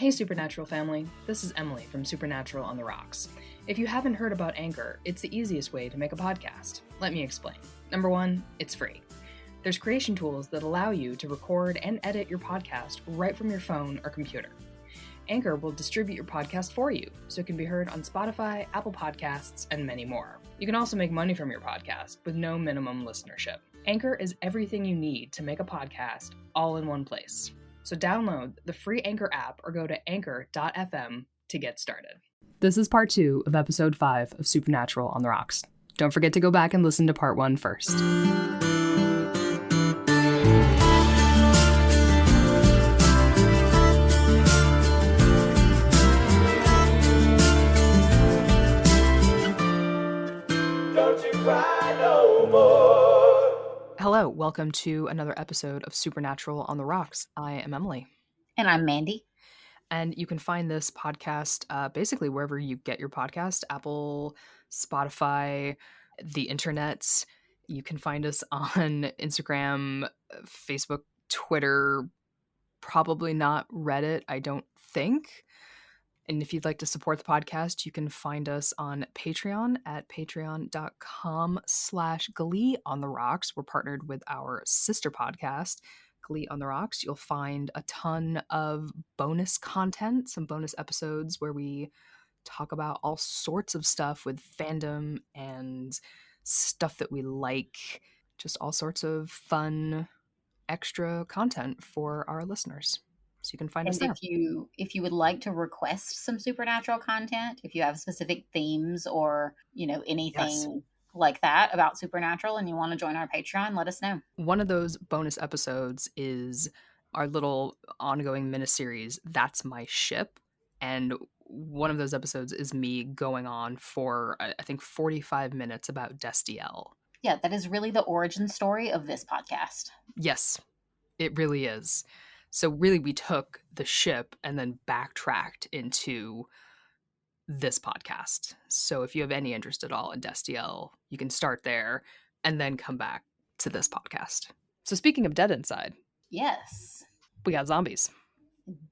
Hey Supernatural family, this is Emily from Supernatural on the Rocks. If you haven't heard about Anchor, it's the easiest way to make a podcast. Let me explain. Number one, it's free. There's creation tools that allow you to record and edit your podcast right from your phone or computer. Anchor will distribute your podcast for you, so it can be heard on Spotify, Apple Podcasts, and many more. You can also make money from your podcast with no minimum listenership. Anchor is everything you need to make a podcast all in one place. So download the free Anchor app or go to anchor.fm to get started. This is part 2 of episode 5 of Supernatural on the Rocks. Don't forget to go back and listen to part 1 first. Don't you cry no more. Hello, welcome to another episode of Supernatural on the Rocks. I am Emily. And I'm Mandy. And you can find this podcast basically wherever you get your podcast, Apple, Spotify, the internets. You can find us on Instagram, Facebook, Twitter, probably not Reddit, I don't think. And if you'd like to support the podcast, you can find us on Patreon at patreon.com/Glee on the Rocks. We're partnered with our sister podcast, Glee on the Rocks. You'll find a ton of bonus content, some bonus episodes where we talk about all sorts of stuff with fandom and stuff that we like. Just all sorts of fun, extra content for our listeners. So you can find us there. If you would like to request some Supernatural content, if you have specific themes or, anything like that about Supernatural and you want to join our Patreon, let us know. One of those bonus episodes is our little ongoing miniseries, That's My Ship. And one of those episodes is me going on for, I think, 45 minutes about Destiel. Yeah, that is really the origin story of this podcast. Yes, it really is. So really, we took the ship and then backtracked into this podcast. So if you have any interest at all in Destiel, you can start there and then come back to this podcast. So speaking of dead inside. Yes. We got zombies.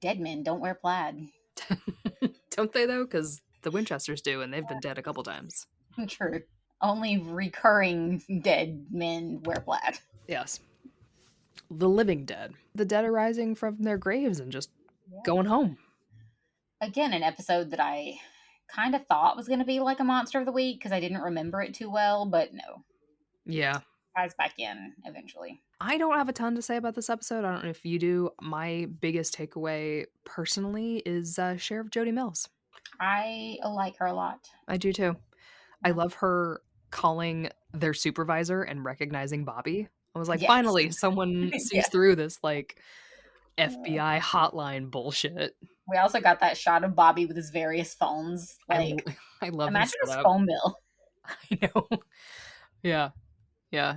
Dead men don't wear plaid. Don't they, though? Because the Winchesters do, and they've been dead a couple times. True. Only recurring dead men wear plaid. Yes. The living dead. The dead arising from their graves and just going home. Again, an episode that I kind of thought was going to be like a Monster of the Week because I didn't remember it too well, but no. Yeah. Ties back in eventually. I don't have a ton to say about this episode. I don't know if you do. My biggest takeaway personally is Sheriff Jody Mills. I like her a lot. I do too. I love her calling their supervisor and recognizing Bobby. I was like, finally, someone sees through this like FBI hotline bullshit. We also got that shot of Bobby with his various phones. Like, I love imagine his phone bill. I know. Yeah.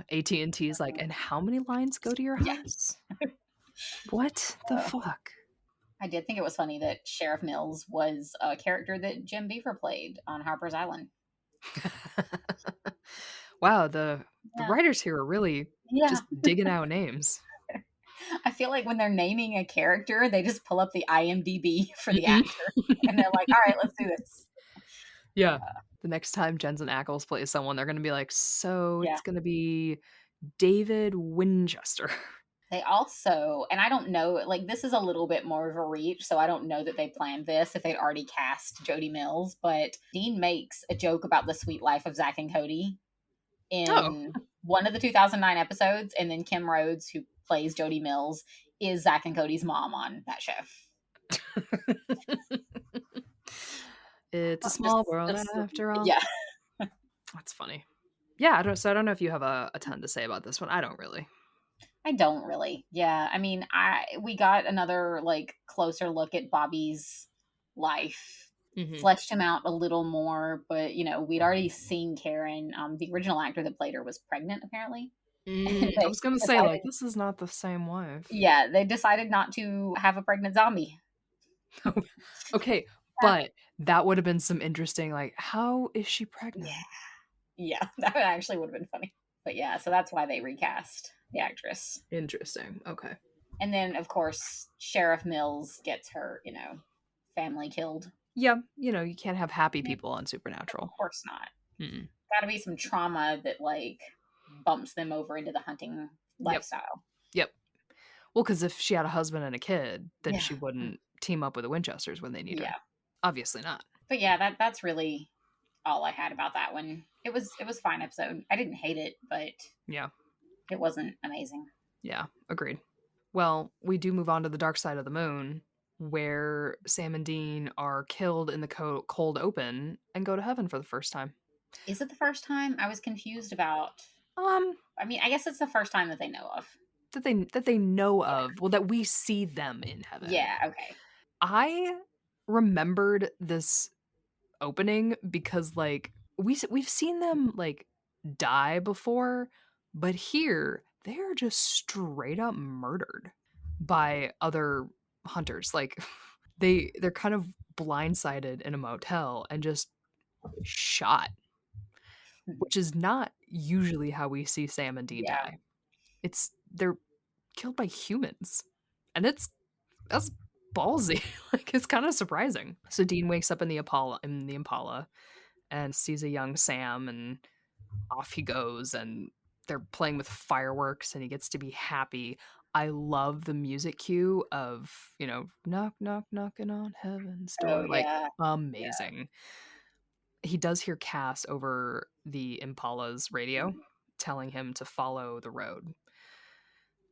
AT&T's like, and how many lines go to your house? What the fuck? I did think it was funny that Sheriff Mills was a character that Jim Beaver played on Harper's Island. Wow, the writers here are really just digging out names. I feel like when they're naming a character, they just pull up the IMDb for the actor. And they're like, all right, let's do this. Yeah. The next time Jensen Ackles plays someone, they're going to be like, it's going to be David Winchester. They also, and I don't know, like this is a little bit more of a reach, so I don't know that they planned this if they'd already cast Jody Mills, but Dean makes a joke about the sweet life of Zach and Cody in one of the 2009 episodes, and then Kim Rhodes, who plays Jody Mills, is Zach and Cody's mom on that show. It's a small world after all. Yeah. That's funny. Yeah, I don't know if you have a ton to say about this one. I don't really. Yeah, I mean, we got another like closer look at Bobby's life, fleshed him out a little more, but we'd already seen Karen. The original actor that played her was pregnant, apparently. I was gonna say, like, this is not the same wife. Yeah, they decided not to have a pregnant zombie. Okay, but that would have been some interesting, like, how is she pregnant? Yeah, that actually would have been funny. But yeah, so that's why they recast the actress. Interesting. Okay. And then, of course, Sheriff Mills gets her, family killed. Yeah, you can't have happy people on Supernatural. Of course not. Mm-mm. Gotta be some trauma that, like, bumps them over into the hunting Yep. lifestyle. Yep. Well, because if she had a husband and a kid, then Yeah. she wouldn't team up with the Winchesters when they need her. Yeah. Obviously not. But yeah, that's really all I had about that one. It was a fine episode. I didn't hate it, but Yeah. it wasn't amazing. Yeah, agreed. Well, we do move on to the dark side of the moon, where Sam and Dean are killed in the cold open and go to heaven for the first time. Is it the first time? I was confused about. I mean, I guess it's the first time that they know of. That they know of. Well, that we see them in heaven. Yeah. Okay. I remembered this opening because, like, we've seen them, like, die before, but here they're just straight up murdered by other hunters. Like, they're kind of blindsided in a motel and just shot, which is not usually how we see Sam and Dean Yeah. die. They're killed by humans, and that's ballsy. Like, it's kind of surprising. So Dean wakes up in the Impala and sees a young Sam, and off he goes, and they're playing with fireworks and he gets to be happy. I love the music cue of, knock knock knocking on heaven's door. Oh, Like, yeah. amazing. He does hear Cass over the Impala's radio telling him to follow the road,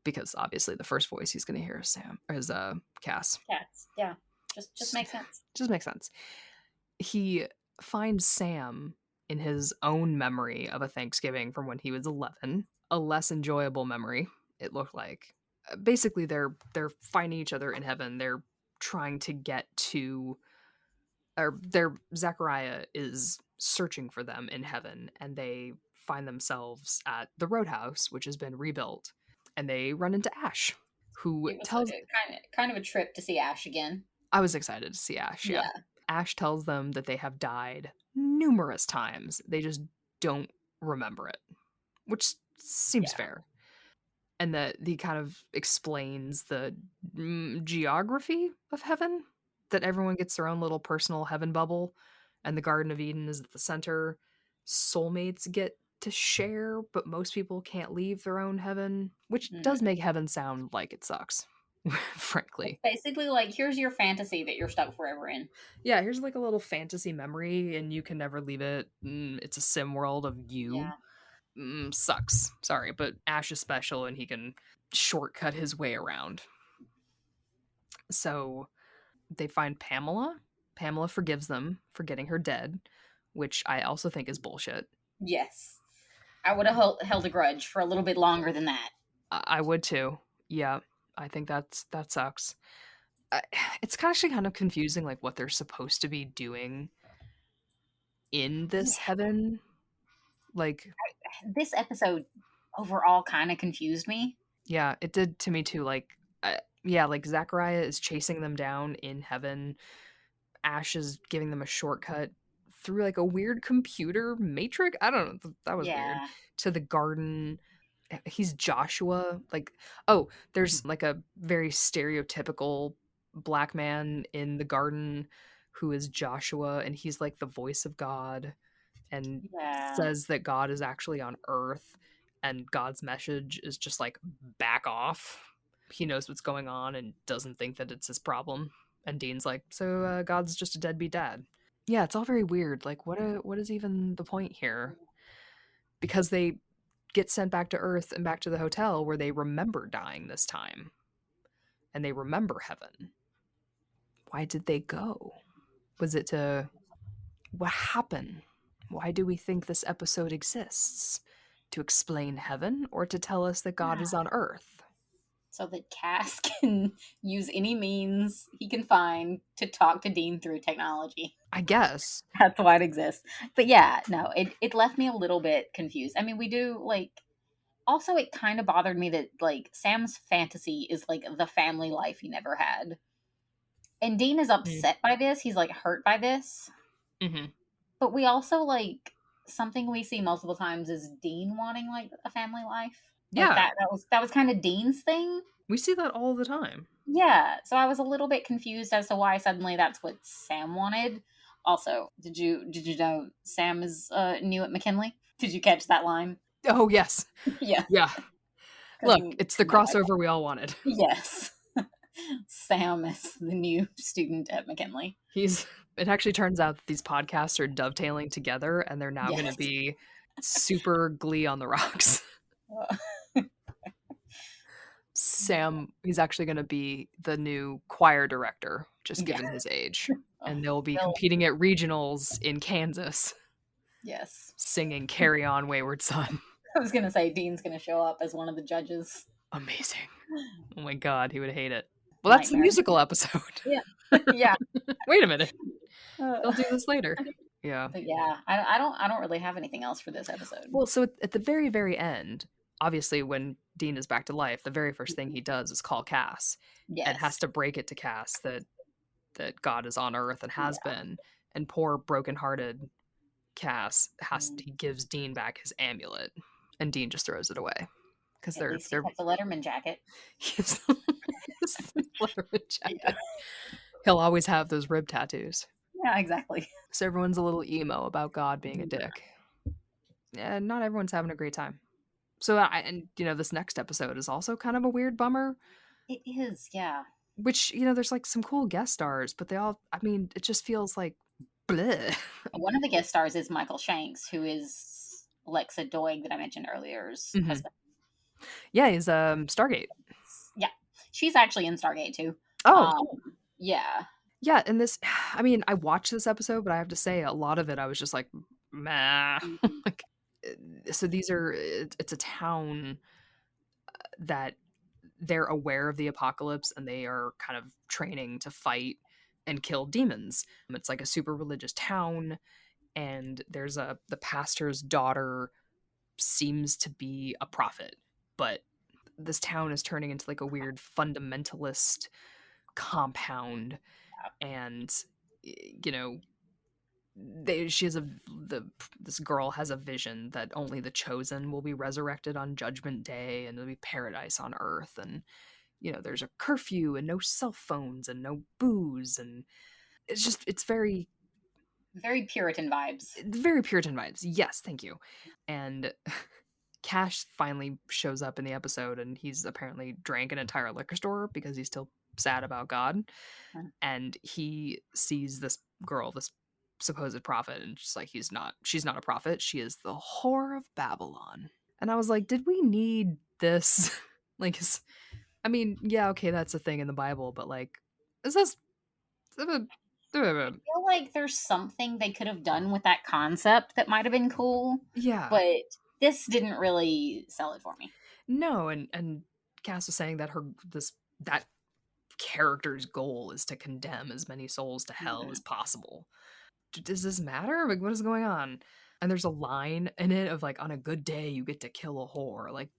because obviously the first voice he's going to hear is Cass. Cats. Yeah. Just makes sense. Just makes sense. He finds Sam in his own memory of a Thanksgiving from when he was 11, a less enjoyable memory, it looked like. Basically, they're finding each other in heaven. They're trying to get to, or Zachariah is searching for them in heaven, and they find themselves at the Roadhouse, which has been rebuilt, and they run into Ash, who It was tells. kind of a trip to see Ash again. I was excited to see Ash. Yeah. Ash tells them that they have died numerous times. They just don't remember it, which seems fair. And that he kind of explains the geography of heaven, that everyone gets their own little personal heaven bubble, and the Garden of Eden is at the center. Soulmates get to share, but most people can't leave their own heaven, which does make heaven sound like it sucks. Frankly, it's basically like, here's your fantasy that you're stuck forever in. Yeah, here's like a little fantasy memory, and you can never leave it. It's a sim world of you. Sucks. Sorry, but Ash is special, and he can shortcut his way around. So they find Pamela. Pamela forgives them for getting her dead, which I also think is bullshit. Yes, I would have held a grudge for a little bit longer than that. I would too. Yeah. I think that sucks. It's actually kind of confusing, like, what they're supposed to be doing in this heaven. Like, this episode overall kind of confused me. Yeah, it did to me too. Like, like Zachariah is chasing them down in heaven. Ash is giving them a shortcut through like a weird computer matrix. I don't know. That was weird. To the garden. He's Joshua. Like, there's like a very stereotypical black man in the garden who is Joshua, and he's like the voice of God, and says that God is actually on Earth, and God's message is just like, back off. He knows what's going on and doesn't think that it's his problem. And Dean's like, so God's just a deadbeat dad. Yeah, it's all very weird. Like, what is even the point here? Because they get sent back to Earth and back to the hotel where they remember dying this time. And they remember heaven. Why did they go? Was it to... What happened? Why do we think this episode exists? To explain heaven, or to tell us that God is on Earth? So that Cass can use any means he can find to talk to Dean through technology. I guess. That's why it exists. But yeah, no, it left me a little bit confused. I mean, we do, like... Also, it kind of bothered me that, like, Sam's fantasy is, like, the family life he never had. And Dean is upset by this. He's, like, hurt by this. Mm-hmm. But we also, like... Something we see multiple times is Dean wanting, like, a family life. Yeah. Like that was kind of Dean's thing. We see that all the time. Yeah, so I was a little bit confused as to why suddenly that's what Sam wanted. Also, did you know Sam is new at McKinley? Did you catch that line? Oh, yes. Yeah, Yeah. because Look, it's the crossover we all wanted. yes, Sam is the new student at McKinley. It actually turns out that these podcasts are dovetailing together, and they're now going to Yes. be super Glee on the Rocks. Sam, he's actually going to be the new choir director, just given his age. And they'll be competing at regionals in Kansas, Yes. singing Carry On Wayward Son. I was going to say Dean's going to show up as one of the judges. Amazing. Oh my god, he would hate it. Well, that's the Nightmare. musical episode. Yeah. Yeah. Wait a minute. They'll do this later. Yeah. But yeah, I don't really have anything else for this episode. Well, so at the very, very end, obviously when Dean is back to life, the very first thing he does is call Cass. Yes. And has to break it to Cass that God is on Earth and has been. And poor brokenhearted Cass he gives Dean back his amulet, and Dean just throws it away because they're the Letterman jacket. He's the Letterman jacket. He'll always have those rib tattoos. Yeah, exactly. So everyone's a little emo about God being a dick. Yeah, not everyone's having a great time. So this next episode is also kind of a weird bummer. It is, yeah. Which, there's like some cool guest stars, but it just feels like bleh. One of the guest stars is Michael Shanks, who is Lexa Doig that I mentioned earlier's husband. Yeah, he's Stargate. Yeah. She's actually in Stargate too. Oh. Yeah. Yeah, and this, I watched this episode, but I have to say a lot of it I was just like, meh. Like, so it's a town that they're aware of the apocalypse and they are kind of training to fight and kill demons. It's like a super religious town, and there's the pastor's daughter seems to be a prophet, but this town is turning into like a weird fundamentalist compound, and this girl has a vision that only the chosen will be resurrected on Judgment Day, and there'll be paradise on Earth, and there's a curfew and no cell phones and no booze, and it's very Puritan vibes. Very Puritan vibes. Yes, thank you. And Cash finally shows up in the episode, and he's apparently drank an entire liquor store because he's still sad about God. And he sees this girl, this supposed prophet, and she's like, she's not a prophet. She is the whore of Babylon. And I was like, did we need this? Like, yeah, okay, that's a thing in the Bible, but like, is this... I feel like there's something they could have done with that concept that might have been cool. Yeah. But this didn't really sell it for me. No, and Cass was saying that that character's goal is to condemn as many souls to hell as possible. Does this matter? Like, what is going on? And there's a line in it of like, on a good day you get to kill a whore. Like,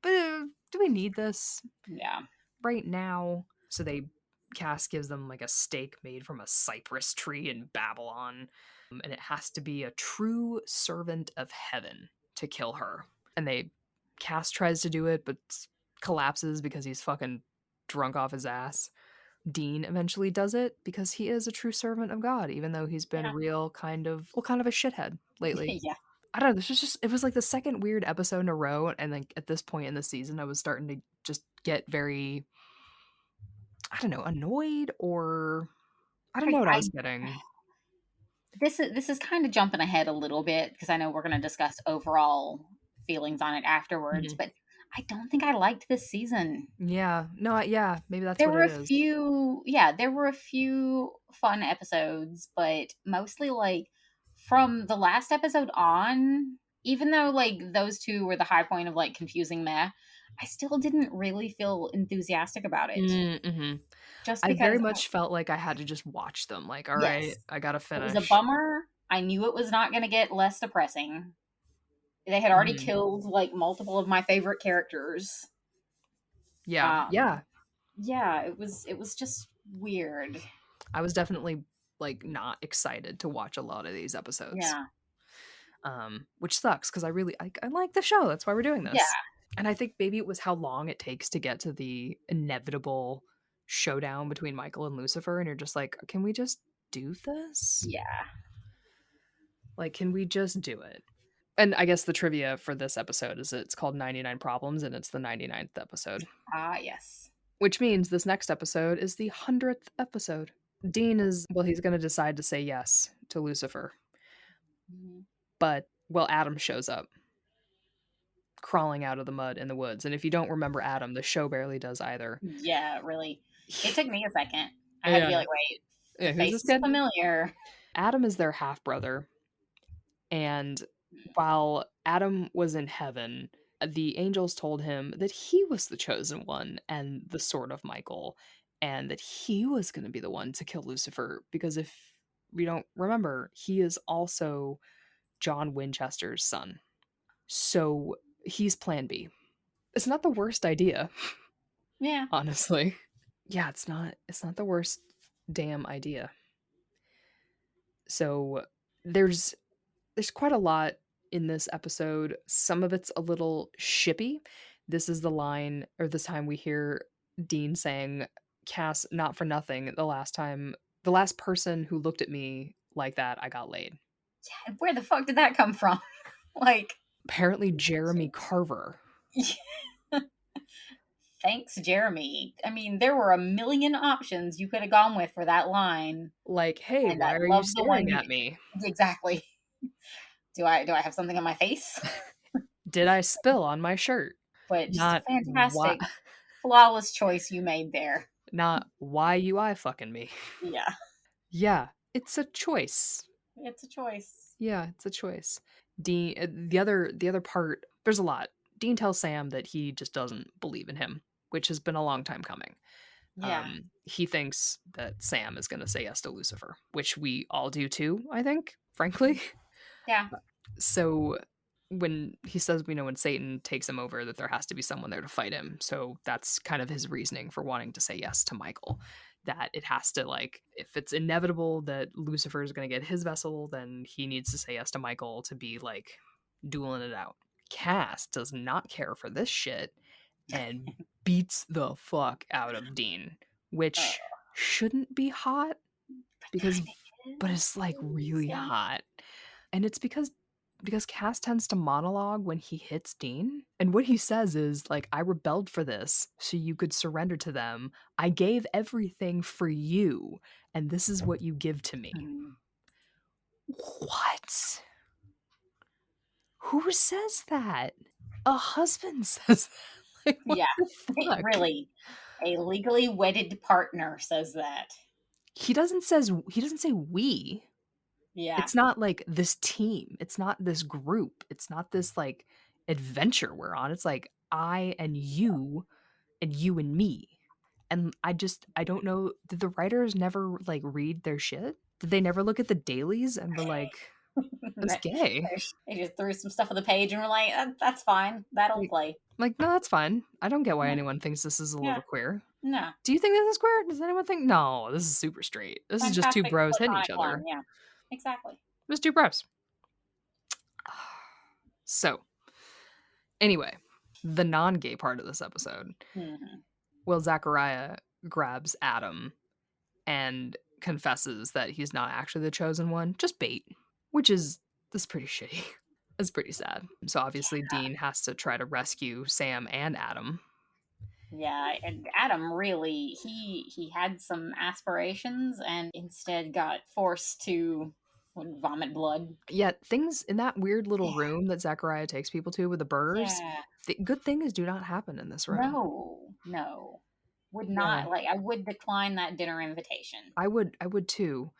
do we need this? Yeah. Right now. So Cass gives them like a stake made from a cypress tree in Babylon, and it has to be a true servant of heaven to kill her. And Cass tries to do it, but collapses because he's fucking drunk off his ass. Dean eventually does it because he is a true servant of God, even though he's been a real kind of a shithead lately. Yeah. I don't know. It was like the second weird episode in a row, and like at this point in the season, I was starting to just get very, I don't know, annoyed, or I don't know what I was getting. This is kind of jumping ahead a little bit because I know we're going to discuss overall feelings on it afterwards, but I don't think I liked this season. Yeah. No, yeah, maybe that's there what were it a is. there were a few fun episodes, but mostly like from the last episode on, even though like those two were the high point of like confusing meh, I still didn't really feel enthusiastic about it. Mm-hmm. Just I because very much felt like I had to just watch them. Like, all right, I gotta finish. It was a bummer. I knew it was not going to get less depressing. They had already killed like multiple of my favorite characters. Yeah. Yeah, it was just weird. I was definitely like not excited to watch a lot of these episodes. Yeah. Which sucks because I like the show. That's why we're doing this. And I think maybe it was how long it takes to get to the inevitable showdown between Michael and Lucifer, and you're just like, can we just do this? Yeah. Like, can we just do it? And I guess the trivia for this episode is it's called 99 Problems, and it's the 99th episode. Ah, yes. Which means this next episode is the 100th episode. Dean is, well, he's going to decide to say yes to Lucifer. Mhm. But, well, Adam shows up, crawling out of the mud in the woods. And if you don't remember Adam, the show barely does either. Yeah, really. It took me a second. I had to be Yeah. like, wait, Yeah, the who's face this is kid? familiar. Adam is their half brother. And while Adam was in heaven, the angels told him that he was the chosen one and the sword of Michael, and that he was going to be the one to kill Lucifer. Because if we don't remember, he is also John Winchester's son. So he's plan B. It's not the worst idea, Yeah. honestly. Yeah, it's not the worst damn idea. So there's quite a lot in this episode. Some of it's a little shippy. This is the line, or this time we hear Dean saying, Cass, not for nothing, the last person who looked at me like that, I got laid. Where the fuck did that come from? Like, Apparently Jeremy Carver. thanks, Jeremy. I mean, there were a million options you could have gone with for that line. Like, hey, And why I are you love the staring one at me? Exactly. Do I have something on my face? Did I spill on my shirt? But just Not a fantastic, why, flawless choice you made there. not why you eye fucking me. Yeah, Yeah, it's a choice. it's a choice. Yeah, it's a choice. Dean, the other part, there's a lot. Dean tells Sam that he just doesn't believe in him, which has been a long time coming. Yeah. He thinks that Sam is going to say yes to Lucifer, which we all do too, I think, frankly. Yeah. So when he says, when Satan takes him over, that there has to be someone there to fight him. So that's kind of his reasoning for wanting to say yes to Michael. That it has to, like, if it's inevitable that Lucifer is going to get his vessel, then he needs to say yes to Michael to be, like, dueling it out. Cass does not care for this shit and beats the fuck out of Dean, which shouldn't be hot, because, but it's, like, really hot. And it's because Cass tends to monologue when he hits Dean. And what he says is, like, I rebelled for this so you could surrender to them. I gave everything for you, and this is what you give to me. What? Who says that? A husband says that. Like, yeah, really. A legally wedded partner says that. He doesn't say we. Yeah. It's not like this team. It's not this group. It's not this, like, adventure we're on. It's like I and you and me. And I don't know, did the writers never, like, read their shit? Did they never look at the dailies and were like, that's gay? They just threw some stuff on the page and were like, that's fine. That'll play. Like, no, that's fine. I don't get why anyone thinks this is a little queer. No. Do you think this is queer? Does anyone think? No, this is super straight. This is just two bros hitting each other. Yeah, exactly. Just two bros. So, anyway, the non-gay part of this episode. Well, Zachariah grabs Adam and confesses that he's not actually the chosen one, just bait, which is pretty shitty. It's pretty sad. So obviously Dean has to try to rescue Sam and Adam. Yeah, and Adam really, he had some aspirations and instead got forced to vomit blood. Yeah, things in that weird little room that Zachariah takes people to with the burrs, good things do not happen in this room. No. Would not, like, I would decline that dinner invitation. I would too.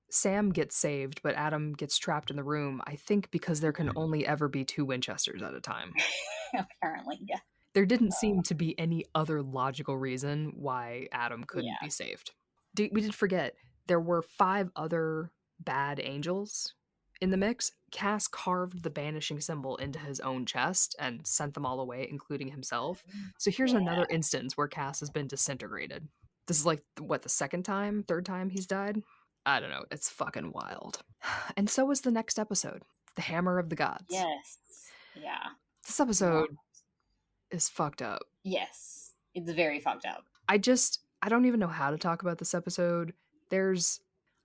Sam gets saved, but Adam gets trapped in the room, I think because there can only ever be 2 Winchesters at a time. Apparently, yeah. There didn't seem to be any other logical reason why Adam couldn't be saved. We did forget, there were 5 other bad angels in the mix. Cass carved the banishing symbol into his own chest and sent them all away, including himself. So here's another instance where Cass has been disintegrated. This is like, what, the third time he's died? I don't know. It's fucking wild. And so is the next episode, The Hammer of the Gods. Yes. Yeah. This episode is fucked up. Yes, it's very fucked up. I don't even know how to talk about this episode. I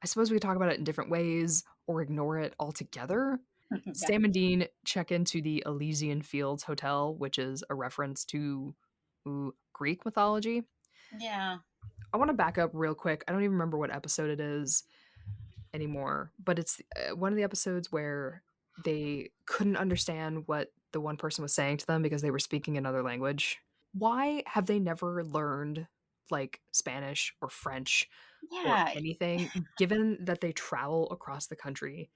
suppose we could talk about it in different ways or ignore it altogether. Yeah. Sam and Dean check into the Elysian Fields Hotel, which is a reference to Greek mythology. Yeah. I want to back up real quick. I don't even remember what episode it is anymore, but it's one of the episodes where they couldn't understand what the one person was saying to them because they were speaking another language. Why have they never learned like Spanish or French or Yeah. anything, given that they travel across the country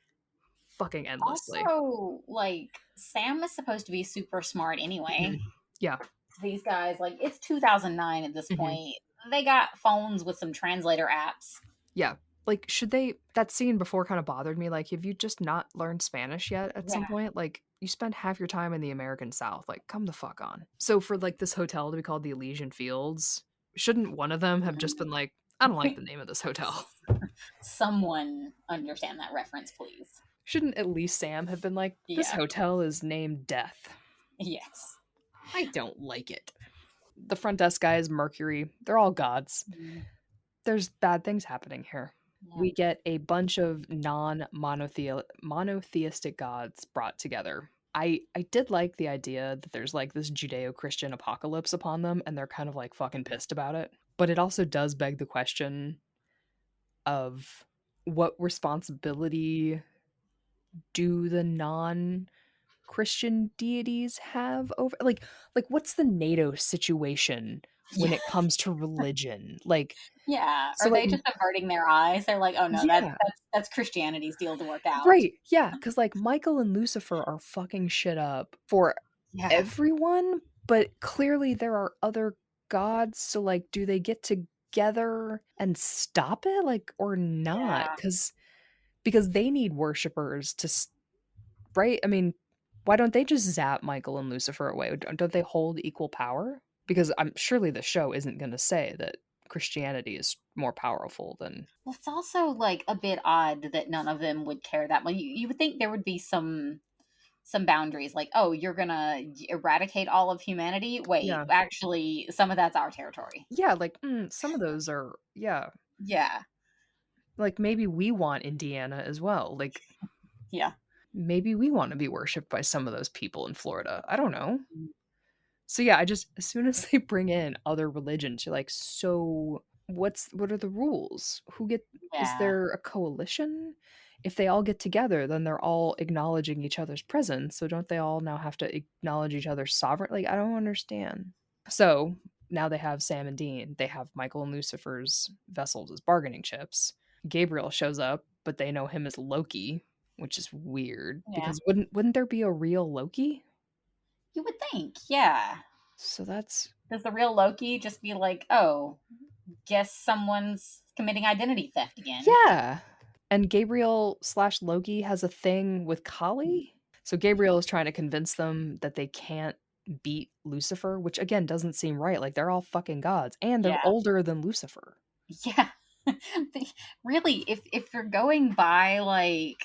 fucking endlessly? Also, like, Sam is supposed to be super smart anyway. Yeah. These guys, like, it's 2009 at this point. They got phones with some translator apps. Yeah. Like, that scene before kind of bothered me. Like, have you just not learned Spanish yet at some point? Like, you spend half your time in the American South. Like, come the fuck on. So for like this hotel to be called the Elysian Fields, shouldn't one of them have just been like, I don't like the name of this hotel? Someone understand that reference, please. Shouldn't at least Sam have been like, this hotel is named Death? Yes. I don't like it. The front desk guys, Mercury, they're all gods. There's bad things happening here. Yeah. We get a bunch of monotheistic gods brought together. I did like the idea that there's like this Judeo-Christian apocalypse upon them and they're kind of like fucking pissed about it. But it also does beg the question of what responsibility do the non-Christian deities have over like what's the NATO situation when it comes to religion? Like, yeah, so are like, they just averting their eyes? They're like, oh no, that's Christianity's deal to work out, right? Yeah, because like Michael and Lucifer are fucking shit up for everyone, but clearly there are other gods. So like, do they get together and stop it, like, or not? Because they need worshippers to, right? I mean, why don't they just zap Michael and Lucifer away? Don't they hold equal power? Because I'm surely the show isn't going to say that Christianity is more powerful than. Well, it's also like a bit odd that none of them would care that much. You would think there would be some boundaries, like, oh, you're gonna eradicate all of humanity. Wait, actually, some of that's our territory. Yeah, like some of those are, yeah. Like maybe we want Indiana as well. Like, yeah. Maybe we want to be worshipped by some of those people in Florida. I don't know. So yeah, as soon as they bring in other religions, you're like, so what are the rules? Is there a coalition? If they all get together, then they're all acknowledging each other's presence. So don't they all now have to acknowledge each other's sovereign? Like, I don't understand. So now they have Sam and Dean. They have Michael and Lucifer's vessels as bargaining chips. Gabriel shows up, but they know him as Loki, which is weird because wouldn't there be a real Loki? You would think, yeah. So does the real Loki just be like, oh, guess someone's committing identity theft again? Yeah. And Gabriel / Loki has a thing with Kali. So Gabriel is trying to convince them that they can't beat Lucifer, which again doesn't seem right. Like, they're all fucking gods and they're older than Lucifer. Yeah. Really, if you're going by like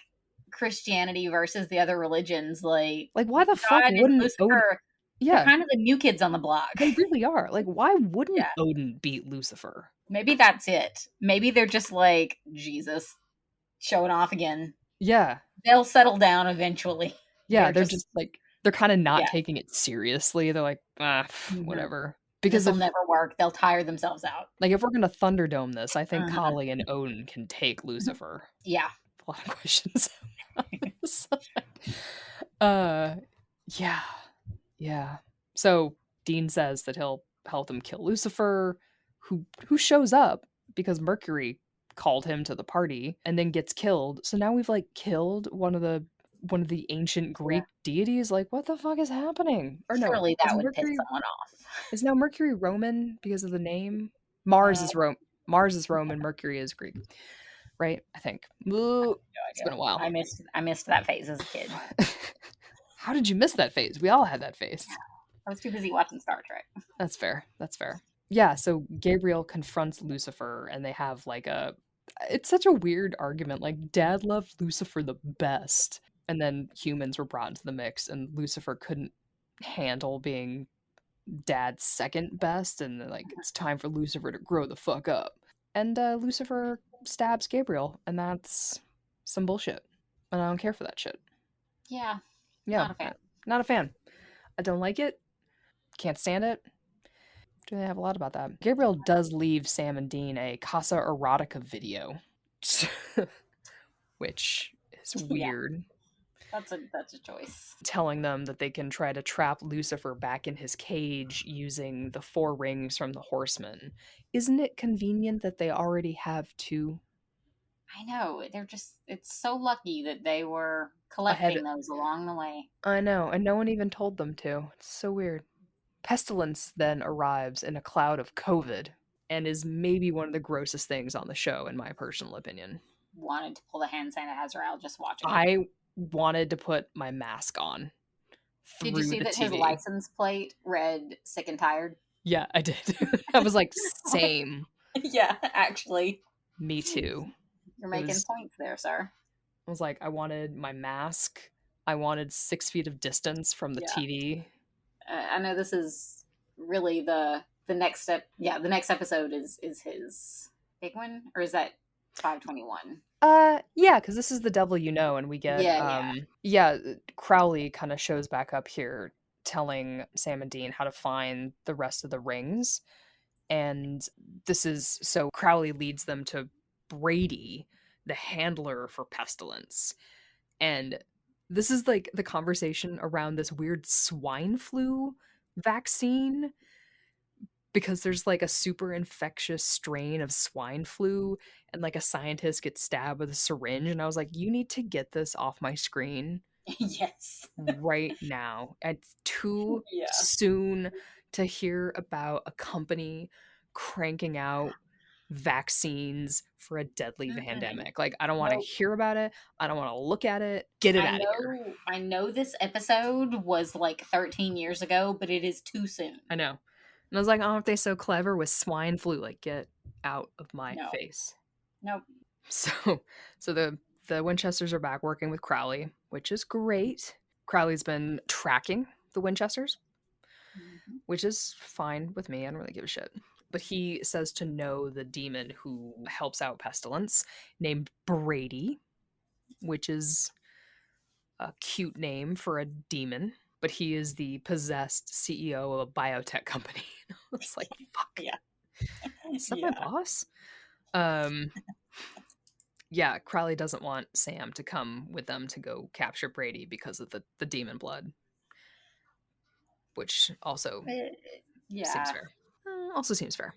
Christianity versus the other religions, like why the fuck wouldn't Lucifer? They're kind of the new kids on the block. They really are. Like, why wouldn't Odin beat Lucifer? Maybe that's it. Maybe they're just like, Jesus, showing off again. Yeah, they'll settle down eventually. Yeah, they're just like, they're kind of not taking it seriously. They're like, whatever. Because it'll never work. They'll tire themselves out. Like, if we're gonna Thunderdome this, I think Kali and Odin can take Lucifer. Yeah. A lot of questions. Yeah. So Dean says that he'll help them kill Lucifer, who shows up because Mercury called him to the party and then gets killed. So now we've like killed one of the ancient Greek deities. Like, what the fuck is happening? Or no, surely that would piss someone off. Is now Mercury Roman because of the name? Mars is Roman, Mercury is Greek. Right? I think. It's been a while. I missed that phase as a kid. How did you miss that phase? We all had that phase. I was too busy watching Star Trek. That's fair. Yeah, so Gabriel confronts Lucifer and they have like it's such a weird argument. Like, Dad loved Lucifer the best. And then humans were brought into the mix and Lucifer couldn't handle being dad's second best, and they're like, it's time for Lucifer to grow the fuck up. And Lucifer stabs Gabriel, and that's some bullshit. And I don't care for that shit. Yeah, Yeah, not a fan. Not a fan. I don't like it. Can't stand it. Do they have a lot about that? Gabriel does leave Sam and Dean a Casa Erotica video, which is Yeah. weird. That's a choice. Telling them that they can try to trap Lucifer back in his cage using the 4 rings from the Horseman. Isn't it convenient that they already have 2? I know. It's so lucky that they were collecting those along the way. I know, and no one even told them to. It's so weird. Pestilence then arrives in a cloud of COVID and is maybe one of the grossest things on the show, in my personal opinion. Wanted to pull the hand sanitizer out just watching it. I wanted to put my mask on. Did you see that his license plate read sick and tired? Yeah, I did. I was like, same. Yeah, actually. Me too. You're making points there, sir. I was like, I wanted my mask. I wanted 6 feet of distance from the TV. I know this is really the next step. Yeah, the next episode is his big one, or is that 521? Yeah, because this is The Devil You Know, and we get Crowley kind of shows back up here telling Sam and Dean how to find the rest of the rings. And this is so Crowley leads them to Brady, the handler for Pestilence. And this is like the conversation around this weird swine flu vaccine, because there's like a super infectious strain of swine flu, and like a scientist gets stabbed with a syringe, and I was like, you need to get this off my screen. Yes. Right now. It's too soon to hear about a company cranking out vaccines for a deadly pandemic. Like, I don't want to hear about it. I don't want to look at it. Get it out of here. I know this episode was like 13 years ago, but it is too soon. I know. And I was like, oh, aren't they so clever with swine flu? Like, get out of my face. Nope. So the Winchesters are back working with Crowley, which is great. Crowley's been tracking the Winchesters, which is fine with me. I don't really give a shit. But he says to know the demon who helps out Pestilence, named Brady, which is a cute name for a demon. But he is the possessed CEO of a biotech company. It's like, fuck. Yeah. Is that my boss? Yeah, Crowley doesn't want Sam to come with them to go capture Brady because of the demon blood. Which also seems fair. Also seems fair.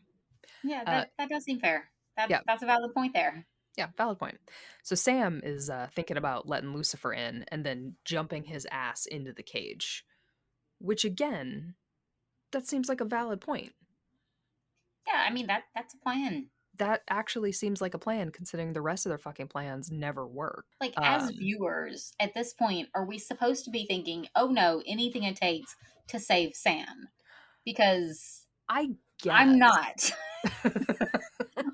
Yeah, that does seem fair. That's a valid point there. Yeah, valid point. So Sam is thinking about letting Lucifer in and then jumping his ass into the cage. Which, again, that seems like a valid point. Yeah, I mean, that's a plan. That actually seems like a plan, considering the rest of their fucking plans never work. Like, as viewers, at this point, are we supposed to be thinking, oh no, anything it takes to save Sam? Because I guess. I'm not.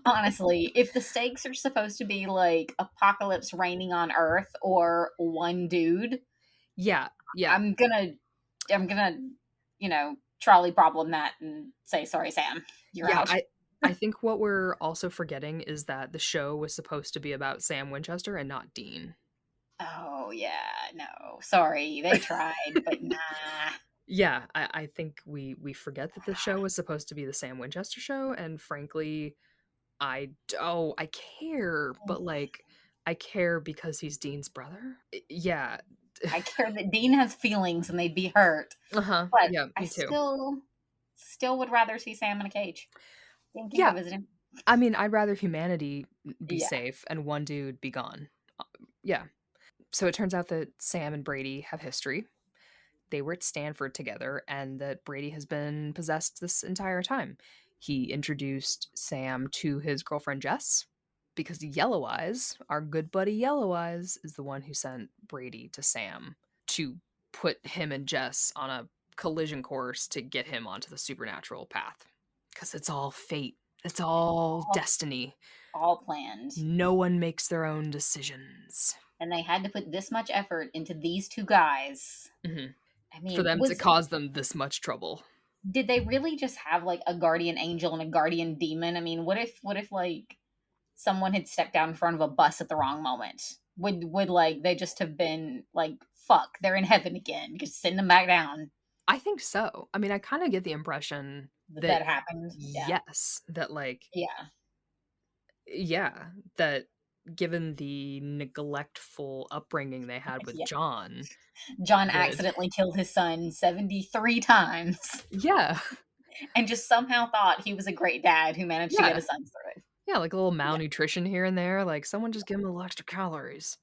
Honestly, if the stakes are supposed to be like apocalypse reigning on Earth or one dude, yeah, I'm gonna, trolley problem that and say, sorry, Sam, you're out. I think what we're also forgetting is that the show was supposed to be about Sam Winchester and not Dean. Oh yeah, no, sorry, they tried, but nah. Yeah, I think we forget that the show was supposed to be the Sam Winchester show, and frankly, I care, but like, I care because he's Dean's brother. Yeah. I care that Dean has feelings and they'd be hurt. But yeah, I still would rather see Sam in a cage. Thank you for visiting. I mean, I'd rather humanity be safe and one dude be gone. Yeah. So it turns out that Sam and Brady have history. They were at Stanford together, and that Brady has been possessed this entire time. He introduced Sam to his girlfriend Jess, because Yellow Eyes, our good buddy Yellow Eyes, is the one who sent Brady to Sam to put him and Jess on a collision course to get him onto the supernatural path. Because it's all fate. It's all destiny. All planned. No one makes their own decisions. And they had to put this much effort into these two guys. I mean, for them to cause them this much trouble. did they really just have like a guardian angel and a guardian demon? I mean, what if like someone had stepped down in front of a bus at the wrong moment? Would like they just have been like, fuck, they're in heaven again, just send them back down? I think so. I mean, I kind of get the impression that That happened. Yeah. yes, that like Yeah. yeah, that given the neglectful upbringing they had with Yeah. John, John that accidentally killed his son 73 times yeah, and just somehow thought he was a great dad who managed to get yeah, his son through it. yeah, like a little Yeah. malnutrition here and there. Like someone just give him a little extra calories.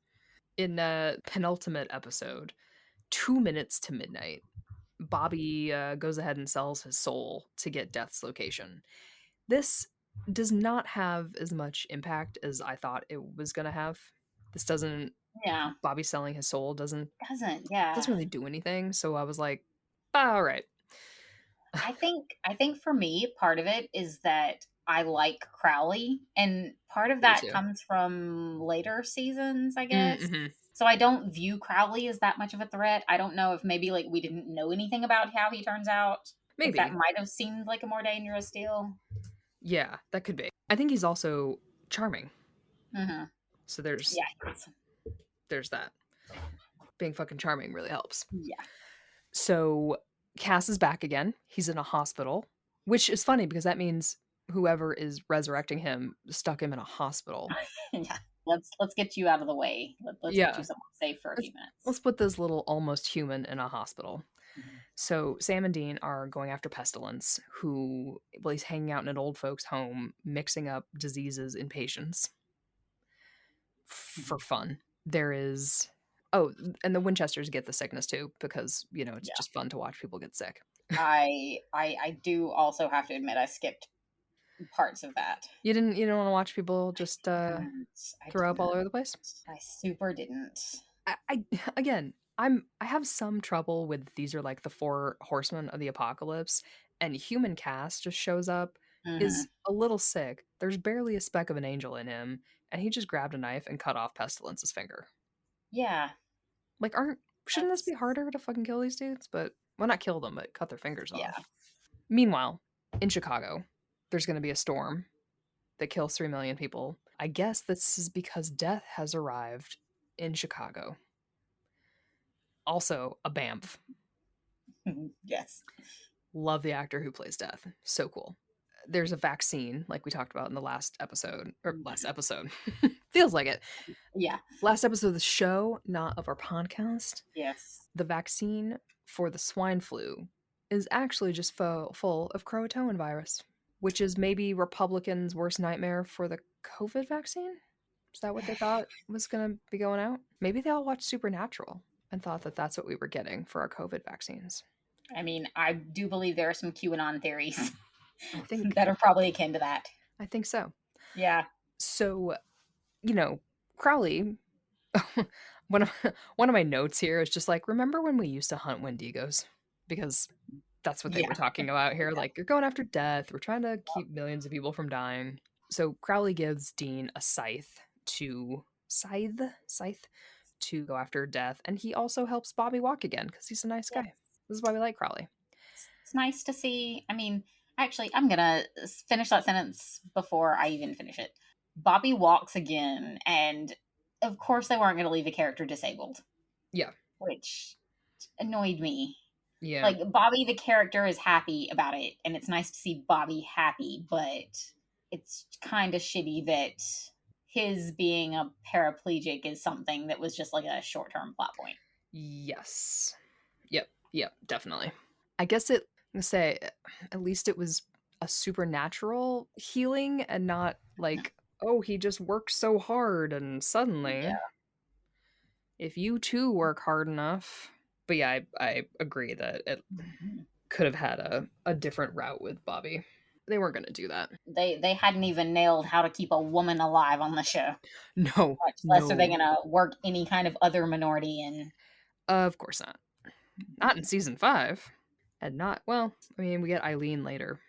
In the penultimate episode, 2 minutes to midnight, Bobby goes ahead and sells his soul to get Death's location. This does not have as much impact as I thought it was going to have. This doesn't, Yeah. Bobby selling his soul doesn't Yeah. really do anything. So I was like, all right. I think for me, part of it is that I like Crowley, and part of Me that too. comes from later seasons, I guess. Mm-hmm. So I don't view Crowley as that much of a threat. I don't know if maybe like we didn't know anything about how he turns out. If that Maybe. might have seemed like a more dangerous deal. Yeah, that could be. I think he's also charming. Mm-hmm. So there's Yeah. that. Being fucking charming really helps. Yeah. So Cass is back again. He's in a hospital, which is funny because that means whoever is resurrecting him stuck him in a hospital. Yeah. Let's get you out of the way. Let's get Yeah. you somewhere safe for a few minutes. Let's put this little almost human in a hospital. Mhm. So Sam and Dean are going after Pestilence, who, well, he's hanging out in an old folks' home, mixing up diseases in patients for fun. There is, oh, and the Winchesters get the sickness too because it's Yeah. just fun to watch people get sick. I do also have to admit I skipped parts of that. You don't want to watch people just I throw up all didn't. over the place? I super didn't. I again, I have some trouble with these are like the four horsemen of the apocalypse, and human Cass just shows up, is a little sick. There's barely a speck of an angel in him, and he just grabbed a knife and cut off Pestilence's finger. Yeah. Like, shouldn't this be harder to fucking kill these dudes? But well, not kill them, but cut their fingers Yeah. off. Meanwhile, in Chicago, there's going to be a storm that kills 3 million people. I guess this is because death has arrived in Chicago. Also, a BAMF. Yes. Love the actor who plays Death. So cool. There's a vaccine, like we talked about in the last episode. Feels like it. Yeah. Last episode of the show, not of our podcast. Yes. The vaccine for the swine flu is actually just full of Croatoan virus, which is maybe Republicans' worst nightmare for the COVID vaccine. Is that what they thought was going to be going out? Maybe they all watched Supernatural and thought that that's what we were getting for our COVID vaccines. I mean, I do believe there are some QAnon theories I think that are probably akin to that. I think so. Yeah. So, Crowley, one of my notes here is just like, remember when we used to hunt Wendigos? Because that's what they were talking about here. Yeah. Like, you're going after death. We're trying to keep millions of people from dying. So Crowley gives Dean a scythe to go after death. And he also helps Bobby walk again because he's a nice guy. This is why we like Crowley. It's nice to see. I mean, actually, I'm going to finish that sentence before I even finish it. Bobby walks again, and of course they weren't going to leave a character disabled. Yeah. Which annoyed me. Yeah. Like, Bobby, the character, is happy about it, and it's nice to see Bobby happy, but it's kind of shitty that his being a paraplegic is something that was just like a short-term plot point. Yes. Yep, definitely. I guess I'm gonna say at least it was a supernatural healing and not like, oh, he just worked so hard and suddenly if you too work hard enough. But yeah, I agree that it could have had a different route with Bobby. They weren't going to do that. They hadn't even nailed how to keep a woman alive on the show. No. Much less are they going to work any kind of other minority in. Of course not. Not in season 5. And not, well, I mean, we get Eileen later.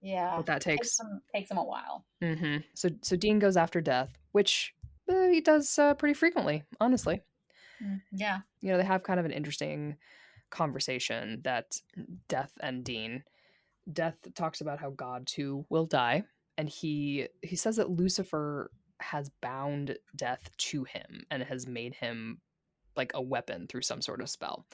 Yeah. But that takes them a while. Mm-hmm. So Dean goes after death, which he does pretty frequently, honestly. Yeah. They have kind of an interesting conversation that Death and Dean, Death talks about how God too will die, and he says that Lucifer has bound Death to him and has made him like a weapon through some sort of spell.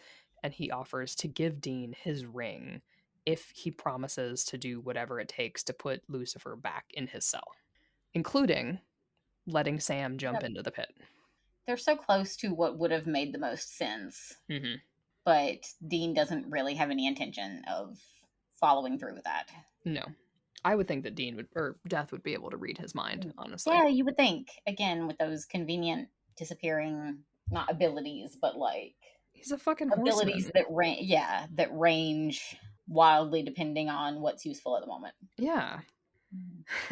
And he offers to give Dean his ring if he promises to do whatever it takes to put Lucifer back in his cell, including letting Sam jump Yep. into the pit. They're so close to what would have made the most sense, Mm-hmm. but Dean doesn't really have any intention of following through with that. No. I would think that Dean would, or Death would be able to read his mind, honestly. Yeah, you would think. Again, with those convenient disappearing, not abilities, but like He's a fucking abilities horseman. that range wildly depending on what's useful at the moment. Yeah.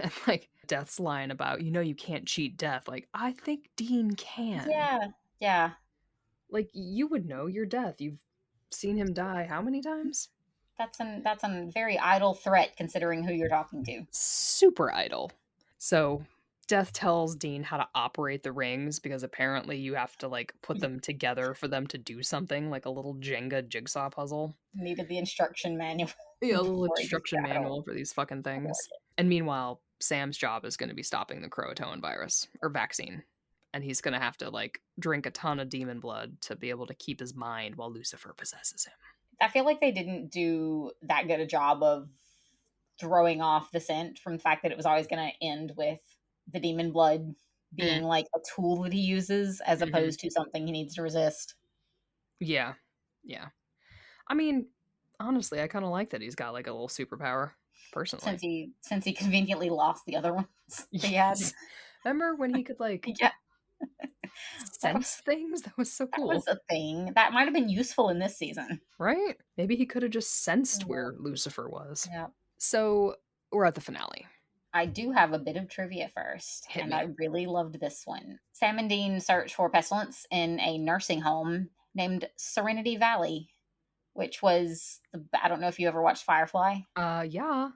And like Death's line about, you can't cheat Death. Like, I think Dean can. Yeah. Like, you would know your Death. You've seen him die how many times? That's a very idle threat considering who you're talking to. Super idle. So Death tells Dean how to operate the rings because apparently you have to like put them together for them to do something, like a little Jenga jigsaw puzzle. Needed the instruction manual. Yeah, a little before he instruction got manual for these fucking things. And meanwhile, Sam's job is going to be stopping the Croatoan virus or vaccine. And he's going to have to like drink a ton of demon blood to be able to keep his mind while Lucifer possesses him. I feel like they didn't do that good a job of throwing off the scent from the fact that it was always going to end with the demon blood being like a tool that he uses as opposed to something he needs to resist. Yeah. I mean, honestly, I kind of like that he's got like a little superpower, personally. Since he conveniently lost the other ones he had. Remember when he could like sense things? That was so cool. That was a thing. That might have been useful in this season. Right? Maybe he could have just sensed where Lucifer was. Yeah. So we're at the finale. I do have a bit of trivia first, Hit and me. I really loved this one. Sam and Dean search for Pestilence in a nursing home named Serenity Valley, which was I don't know if you ever watched Firefly. Yeah.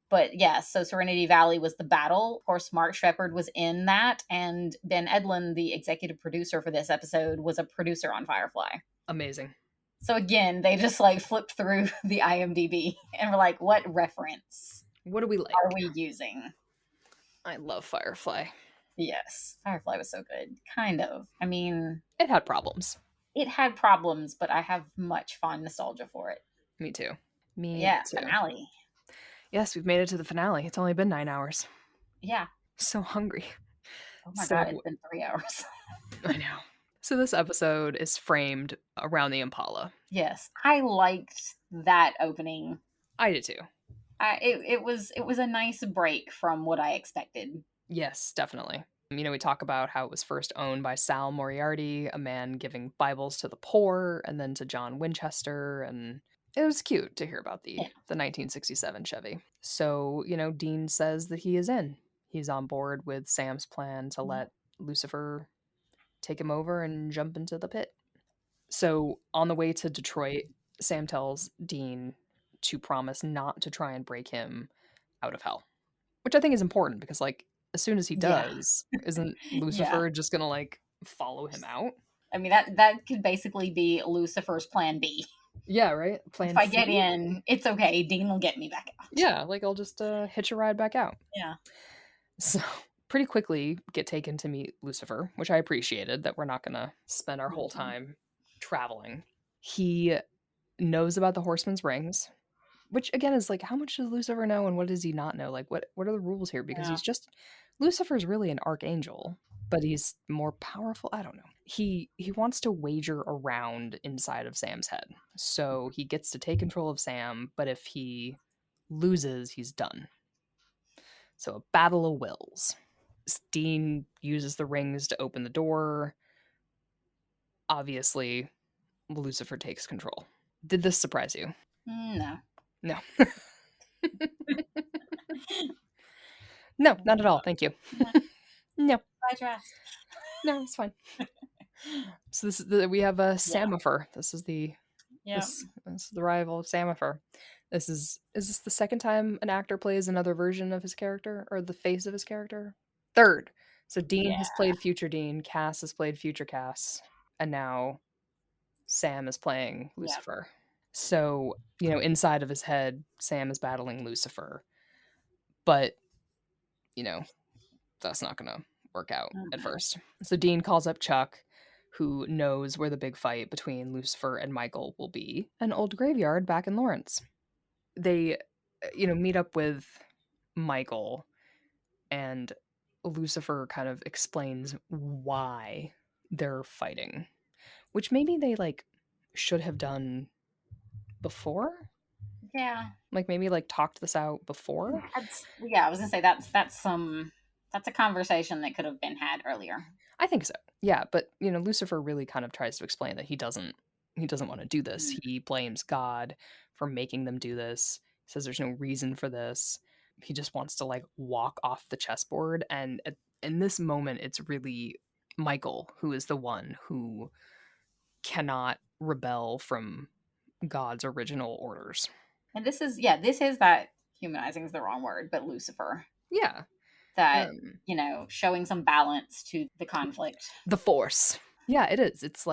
But yeah, so Serenity Valley was the battle. Of course, Mark Shepard was in that, and Ben Edlund, the executive producer for this episode, was a producer on Firefly. Amazing. So again, they just like flipped through the IMDb and were like, what reference? What do we like? Are we using? I love Firefly. Yes, Firefly was so good. Kind of. I mean, it had problems. It had problems, but I have much fond nostalgia for it. Me too. Finale. Yes, we've made it to the finale. It's only been 9 hours. Yeah. So hungry. Oh my God, it's been 3 hours. I know. So this episode is framed around the Impala. Yes, I liked that opening. I did too. It was a nice break from what I expected. Yes, definitely. We talk about how it was first owned by Sal Moriarty, a man giving Bibles to the poor, and then to John Winchester, and it was cute to hear about the 1967 Chevy. So, Dean says that he is in. He's on board with Sam's plan to let Lucifer take him over and jump into the pit. So, on the way to Detroit, Sam tells Dean to promise not to try and break him out of hell, which I think is important because, like, as soon as he does, isn't Lucifer just gonna like follow him out? I mean, that could basically be Lucifer's plan B. Yeah, right. Plan if I get in, it's okay. Dean will get me back out. Yeah, like I'll just hitch a ride back out. Yeah. So pretty quickly get taken to meet Lucifer, which I appreciated that we're not gonna spend our whole time traveling. He knows about the Horseman's rings, which again is like, how much does Lucifer know and what does he not know? Like, what are the rules here? Because he's just, Lucifer's really an archangel, but he's more powerful. I don't know. He wants to wager around inside of Sam's head. So he gets to take control of Sam, but if he loses, he's done. So a battle of wills. Dean uses the rings to open the door. Obviously, Lucifer takes control. Did this surprise you? No. No. No, not at all. Thank you. No. I trust. No, it's fine. So this is we have a Samifer. This is the this is the rival of Samifer. Is this the second time an actor plays another version of his character or the face of his character? Third. So Dean has played future Dean, Cass has played future Cass, and now Sam is playing Lucifer. So, inside of his head, Sam is battling Lucifer. But, that's not going to work out at first. So Dean calls up Chuck, who knows where the big fight between Lucifer and Michael will be, an old graveyard back in Lawrence. They, meet up with Michael, and Lucifer kind of explains why they're fighting, which maybe they should have done before. Yeah. Maybe talked this out before. I was gonna say that's a conversation that could have been had earlier. I think so. Yeah, but Lucifer really kind of tries to explain that he doesn't want to do this. He blames God for making them do this. He says there's no reason for this. He just wants to walk off the chessboard, and in this moment it's really Michael who is the one who cannot rebel from God's original orders. And this is that humanizing is the wrong word, but Lucifer. Yeah. That, showing some balance to the conflict. The Force. Yeah, it is. It's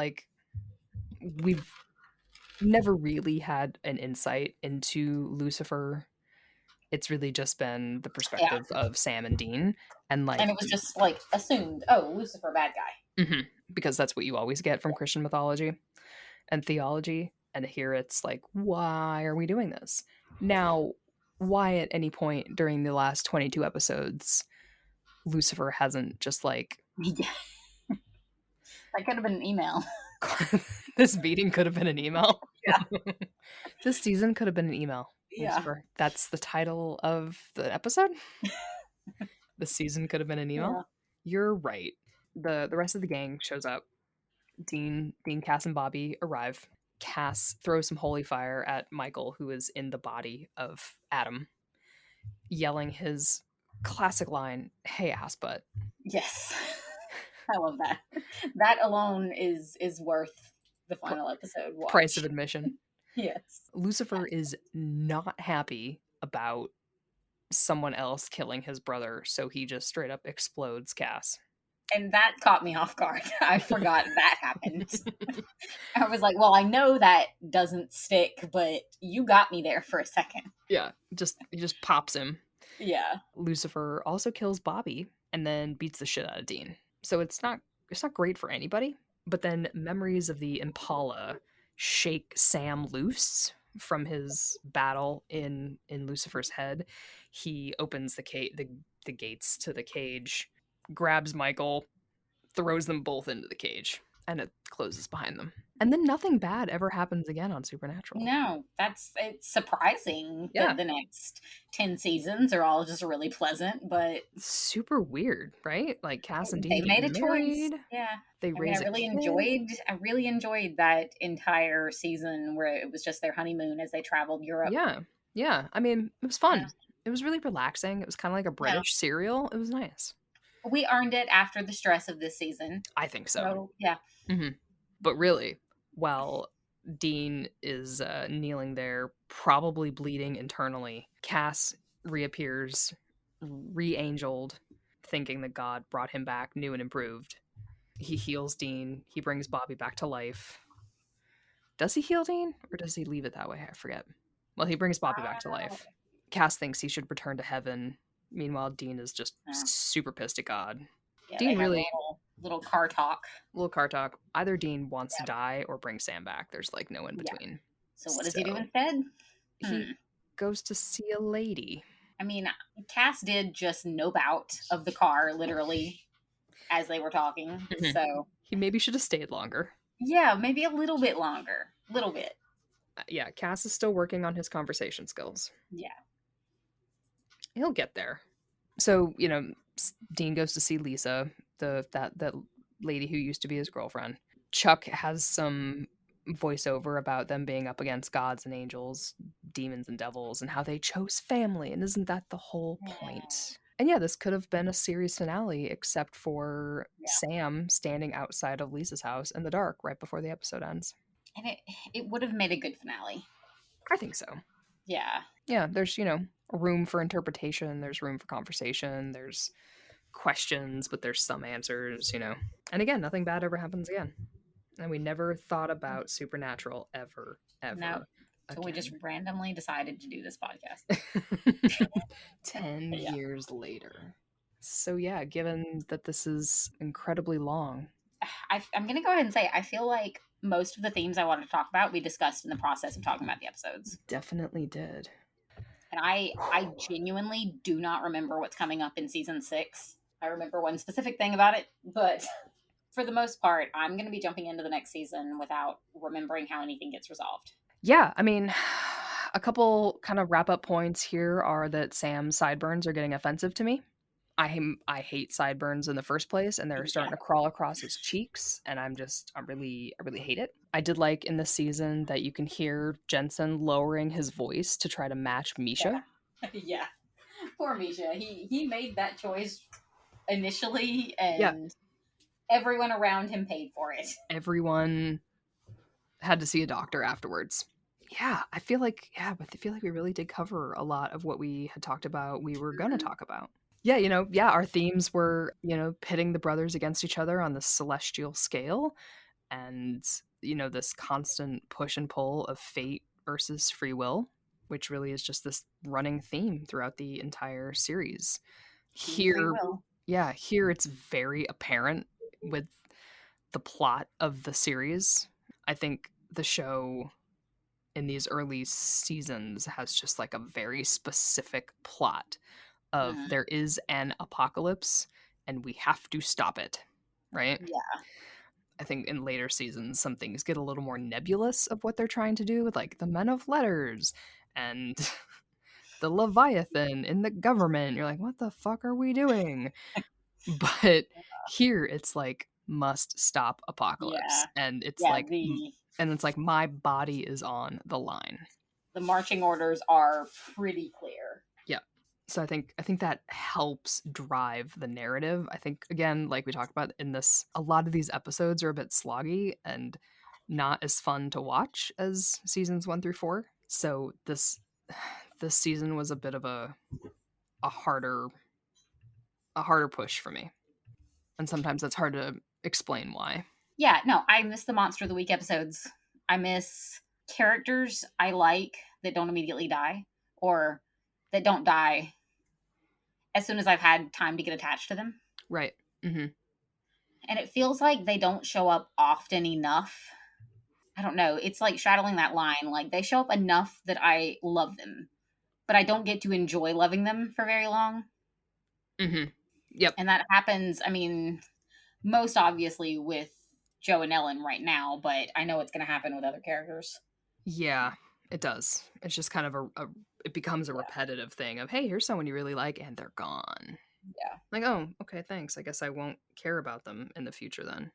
we've never really had an insight into Lucifer. It's really just been the perspective of Sam and Dean. And it was just assumed, Lucifer, bad guy. Mm-hmm, because that's what you always get from Christian mythology and theology. And here it's why are we doing this? Now, why at any point during the last 22 episodes Lucifer hasn't just Yeah. That could have been an email. This meeting could have been an email. Yeah. This season could have been an email. Yeah. Lucifer. That's the title of the episode. The season could have been an email. Yeah. You're right. The rest of the gang shows up. Dean, Cass, and Bobby arrive. Cass throws some holy fire at Michael, who is in the body of Adam, yelling his classic line, "Hey, ass butt." Yes. I love that. That alone is worth the final episode watch. Price of admission. Yes. Lucifer is not happy about someone else killing his brother, so he just straight up explodes Cass. And that caught me off guard. I forgot that happened. I was like, well, I know that doesn't stick, but you got me there for a second. Yeah, he just pops him. Yeah. Lucifer also kills Bobby and then beats the shit out of Dean. So it's not great for anybody. But then memories of the Impala shake Sam loose from his battle in Lucifer's head. He opens the gates to the cage, grabs Michael, throws them both into the cage, and it closes behind them. And then nothing bad ever happens again on Supernatural. No, it's surprising that the next 10 seasons are all just really pleasant, but super weird, right? Cass and Dean, they made a married. Choice. Yeah. They raised I really enjoyed that entire season where it was just their honeymoon as they traveled Europe. Yeah. Yeah. I mean, it was fun. Yeah. It was really relaxing. It was kind of like a British serial. It was nice. We earned it after the stress of this season. I think so. Yeah. Mm-hmm. But really, while Dean is kneeling there, probably bleeding internally, Cass reappears, re-angeled, thinking that God brought him back new and improved. He heals Dean. He brings Bobby back to life. Does he heal Dean, or does he leave it that way? I forget. Well, he brings Bobby back to life. Cass thinks he should return to heaven. Meanwhile, Dean is just super pissed at God. Yeah, Dean really little car talk. Either Dean wants to die or bring Sam back. There's no in between. Yeah. So what does he do instead? He goes to see a lady. I mean, Cass did just nope out of the car, literally, as they were talking. Mm-hmm. So he maybe should have stayed longer. Yeah, maybe a little bit longer. Little bit. Yeah, Cass is still working on his conversation skills. Yeah. He'll get there. So, Dean goes to see Lisa, that lady who used to be his girlfriend. Chuck has some voiceover about them being up against gods and angels, demons and devils, and how they chose family. And isn't that the whole point? And yeah, this could have been a series finale, except for Sam standing outside of Lisa's house in the dark right before the episode ends. And it would have made a good finale. I think so. Yeah. Yeah, there's, room for interpretation. There's room for conversation. There's questions, but there's some answers, And again, nothing bad ever happens again. And we never thought about Supernatural ever. No. So we just randomly decided to do this podcast. 10 Yeah. years later. So yeah, given that this is incredibly long. I'm going to go ahead and say, I feel like most of the themes I wanted to talk about, we discussed in the process of talking about the episodes. Definitely did. And I genuinely do not remember what's coming up in season 6. I remember one specific thing about it, but for the most part, I'm going to be jumping into the next season without remembering how anything gets resolved. Yeah, I mean, a couple kind of wrap up points here are that Sam's sideburns are getting offensive to me. I hate sideburns in the first place, and they're starting to crawl across his cheeks, and I really hate it. I did like in this season that you can hear Jensen lowering his voice to try to match Misha. Yeah. Poor Misha. He made that choice initially, and everyone around him paid for it. Everyone had to see a doctor afterwards. Yeah, I feel like we really did cover a lot of what we had talked about we were going to talk about. Yeah, our themes were, pitting the brothers against each other on the celestial scale, and, this constant push and pull of fate versus free will, which really is just this running theme throughout the entire series. Here it's very apparent with the plot of the series. I think the show in these early seasons has just like a very specific plot of there is an apocalypse and we have to stop it, right? Yeah. I think in later seasons some things get a little more nebulous of what they're trying to do with like the Men of Letters and the Leviathan in the government. You're like, what the fuck are we doing? But here it's like must stop apocalypse. And it's like my body is on the line. The marching orders are pretty clear. Yeah. So I think that helps drive the narrative. I think, again, like we talked about in this, a lot of these episodes are a bit sloggy and not as fun to watch as seasons 1 through 4. So this season was a bit of a harder push for me. And sometimes that's hard to explain why. Yeah, no, I miss the Monster of the Week episodes. I miss characters I like that don't immediately die, or that don't die as soon as I've had time to get attached to them. Right. Mm-hmm. And it feels like they don't show up often enough. I don't know. It's like straddling that line. Like, they show up enough that I love them, but I don't get to enjoy loving them for very long. Mm-hmm. Yep. And that happens, I mean, most obviously with Joe and Ellen right now, but I know it's going to happen with other characters. Yeah, it does. It's just kind of it becomes a repetitive thing of, hey, here's someone you really like, and they're gone. Yeah. Like, oh, okay, thanks. I guess I won't care about them in the future then.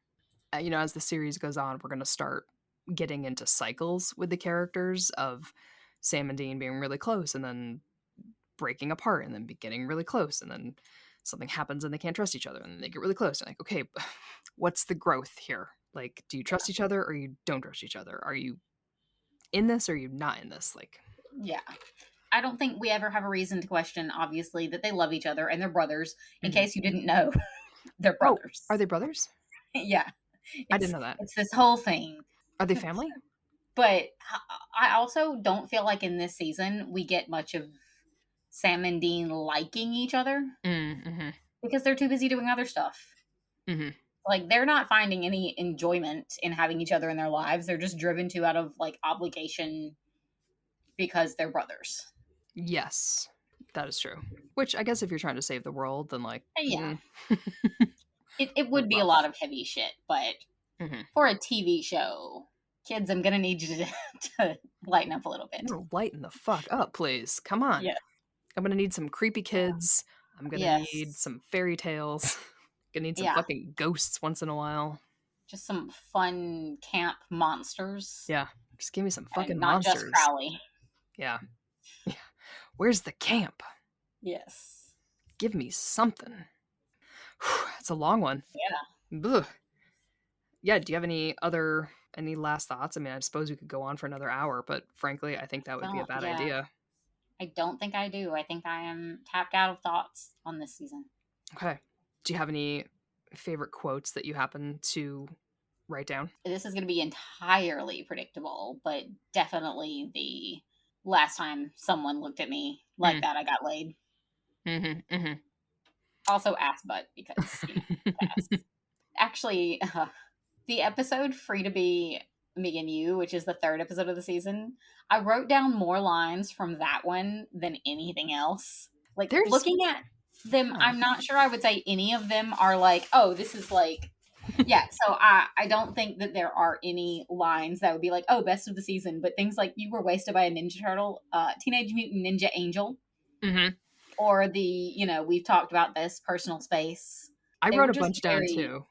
As the series goes on, we're going to start getting into cycles with the characters of Sam and Dean being really close and then breaking apart and then getting really close, and then something happens and they can't trust each other and they get really close. And like, okay, what's the growth here? Like, do you trust each other or you don't trust each other? Are you in this or are you not in this? Like, yeah. I don't think we ever have a reason to question, obviously, that they love each other and they're brothers. In case you didn't know, they're brothers. Are they brothers? Yeah. I didn't know that. It's this whole thing. Are they family? But I also don't feel like in this season we get much of Sam and Dean liking each other. Mm-hmm. Because they're too busy doing other stuff. Mm-hmm. Like, they're not finding any enjoyment in having each other in their lives. They're just driven to out of, like, obligation because they're brothers. Yes, that is true. Which, I guess if you're trying to save the world, then, like... Yeah. It would be a lot of heavy shit, but for a TV show, kids, I'm going to need you to lighten up a little bit. Lighten the fuck up, please. Come on. Yeah. I'm going to need some creepy kids. I'm going to need some fairy tales. I'm going to need some fucking ghosts once in a while. Just some fun camp monsters. Yeah. Just give me some fucking not monsters. Not just Crowley. Yeah. Where's the camp? Yes. Give me something. It's a long one. Yeah. Ugh. Yeah, do you have any last thoughts? I mean, I suppose we could go on for another hour, but frankly, I think that would be a bad idea. I don't think I do. I think I am tapped out of thoughts on this season. Okay. Do you have any favorite quotes that you happen to write down? This is going to be entirely predictable, but definitely the last time someone looked at me like that, I got laid. Mm-hmm, mm-hmm. Also ass butt, because ass. Actually, the episode Free to Be Me and You, which is the 3rd episode of the season, I wrote down more lines from that one than anything else. Like, looking at them, I'm not sure I would say any of them are like, oh, this is like, yeah. So I don't think that there are any lines that would be like, oh, best of the season, but things like You Were Wasted by a Ninja Turtle, Teenage Mutant Ninja Angel, or the, We've Talked About This, Personal Space. I wrote a bunch down too.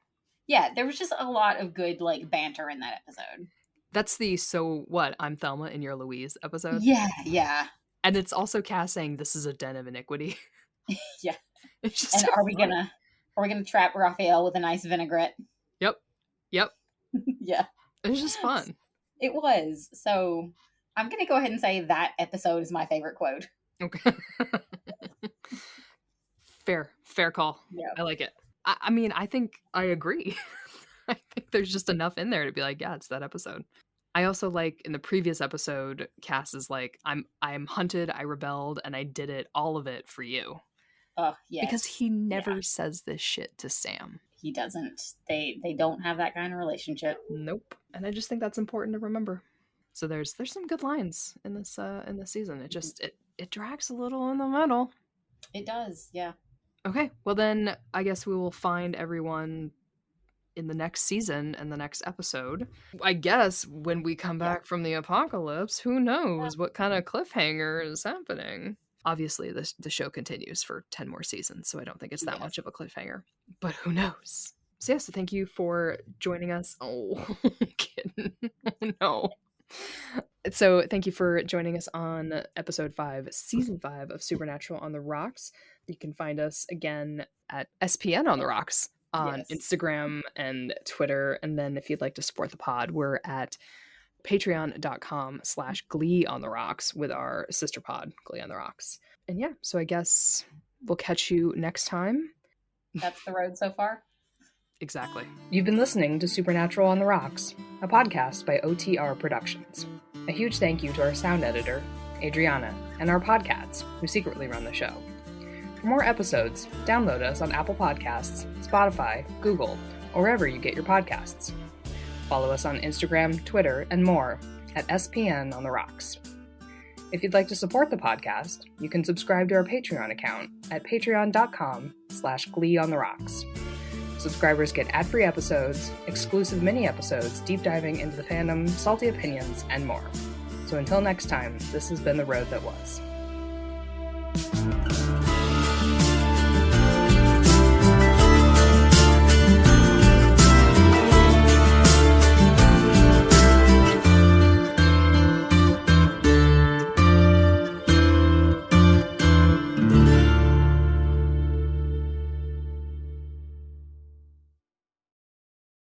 Yeah, there was just a lot of good like banter in that episode. That's the So What? I'm Thelma and You're Louise episode. Yeah. And it's also Cass saying this is a den of iniquity. Yeah. It's just and so are we gonna trap Raphael with a nice vinaigrette? Yep. Yeah. It was just fun. It was. So I'm gonna go ahead and say that episode is my favorite quote. Okay. Fair call. Yeah. I like it. I mean, I think I agree. I think there's just enough in there to be like, yeah, it's that episode. I also like in the previous episode, Cass is like, I'm hunted, I rebelled, and I did it, all of it for you. Oh, yes. Because he never says this shit to Sam. He doesn't. They don't have that kind of relationship. Nope. And I just think that's important to remember. So there's some good lines in this season. It just it drags a little in the middle. It does, yeah. Okay, well then I guess we will find everyone in the next season and the next episode. I guess when we come back from the apocalypse, who knows what kind of cliffhanger is happening. Obviously, the show continues for 10 more seasons, so I don't think it's that much of a cliffhanger. But who knows? So yes, thank you for joining us. Oh, kidding. Oh no. So thank you for joining us on episode 5, season 5 of Supernatural on the Rocks. You can find us again at SPN on the Rocks on Instagram and Twitter. And then if you'd like to support the pod, we're at patreon.com/Glee on the Rocks with our sister pod, Glee on the Rocks. And yeah, so I guess we'll catch you next time. That's the road so far. Exactly. You've been listening to Supernatural on the Rocks, a podcast by OTR Productions. A huge thank you to our sound editor, Adriana, and our podcasts, who secretly run the show. For more episodes, download us on Apple Podcasts, Spotify, Google, or wherever you get your podcasts. Follow us on Instagram, Twitter, and more at SPN on the Rocks. If you'd like to support the podcast, you can subscribe to our Patreon account at patreon.com/Glee on the Rocks. Subscribers get ad-free episodes, exclusive mini-episodes deep diving into the fandom, salty opinions, and more. So until next time, this has been The Road That Was.